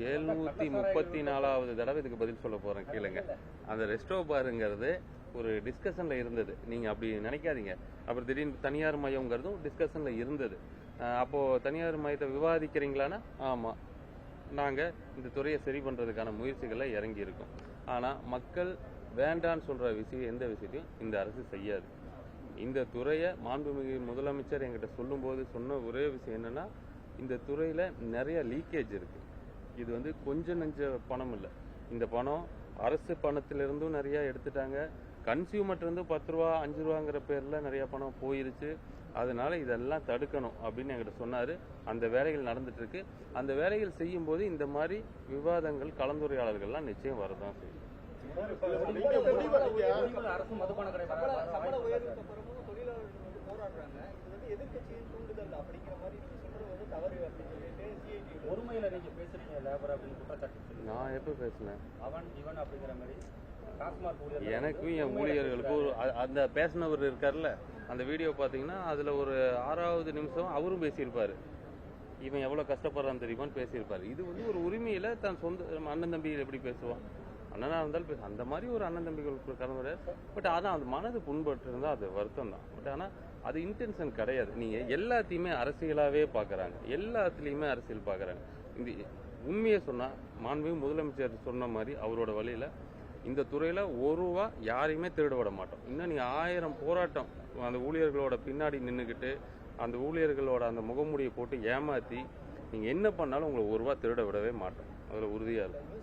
734வது தடவை இதுக்கு பதில் சொல்ல போறேன் கேளுங்க. அந்த ரெஸ்டோ பாருங்கிறது ஒரு டிஸ்கஷன்ல இருந்தது. நீங்க அப்படி நினைக்காதீங்க. அப்புறம் திடீர்னு தனியார் மையம்ங்கிறதும் டிஸ்கஷன்ல இருந்தது. அப்போ தனியார் மையத்தை விவாதிக்கிறீங்களான்னா ஆமா, நாங்க இந்த துறையை சரி பண்றதுக்கான முயற்சிகளை இறங்கி இருக்கோம். ஆனா மக்கள் வேண்டான்னு சொல்ற விஷயம் எந்த விஷயத்தையும் இந்த அரசு செய்யாது. இந்த துறையை மாண்புமிகு முதலமைச்சர் என்கிட்ட சொல்லும்போது சொன்ன ஒரே விஷயம் என்னன்னா, இந்த துறையில நிறைய லீக்கேஜ் இருக்கு. இது கொஞ்சம் நெஞ்ச பணம் இல்லை. இந்த பணம் அரசு பணத்திலிருந்தும் நிறைய எடுத்துட்டாங்க. கன்சியூமர்ட்ட இருந்து 10 ரூபா 5 ரூபாங்கிற பேர்ல நிறைய பணம் போயிருச்சு. அதனால இதெல்லாம் தடுக்கணும் அப்படின்னு என்கிட்ட சொன்னாரு. அந்த வேலைகள் நடந்துட்டு இருக்கு. அந்த வேலைகள் செய்யும் போது இந்த மாதிரி விவாதங்கள், கலந்துரையாடல்கள்லாம் நிச்சயம் வரதான் செய்யும். நான் எப்ப பேசினேன்? எனக்கும் என் ஊழியர்களுக்கும் அந்த பேசினவர் இருக்காருல்ல, அந்த வீடியோ பாத்தீங்கன்னா அதுல ஒரு 6வது நிமிஷம் அவரும் பேசியிருப்பாரு. இவன் எவ்வளவு கஷ்டப்படுறான்னு தெரியுமான்னு பேசியிருப்பாரு. இது ஒரு உரிமையில தன் சொந்த அண்ணன் தம்பி எப்படி பேசுவான்? அண்ணனா இருந்தாலும் பேச அந்த மாதிரி ஒரு அண்ணன் தம்பிகளுக்கு கலந்துரை. பட் அதான் அது மனது புண்பட்டு இருந்தா அது வருத்தம் தான். பட் ஆனா அது இன்டென்ஷன் கிடையாது. நீங்க எல்லாத்தையுமே அரசியலாவே பாக்குறாங்க, எல்லாத்துலயுமே அரசியல் பாக்குறாங்க. இந்த உண்மையை சொன்னா மாண்புமிகு முதலமைச்சர் சொன்ன மாதிரி அவரோட வழியில இந்த துறையில ஒரு ரூபா யாரையுமே திருட விட மாட்டோம். இன்னும் நீங்க 1000 போராட்டம் அந்த ஊழியர்களோட பின்னாடி நின்றுகிட்டு அந்த ஊழியர்களோட அந்த முகமூடியை போட்டு ஏமாத்தி நீங்க என்ன பண்ணாலும் உங்களை ஒரு ரூபா திருட விடவே மாட்டோம். அதுல உறுதியா இருக்கும்.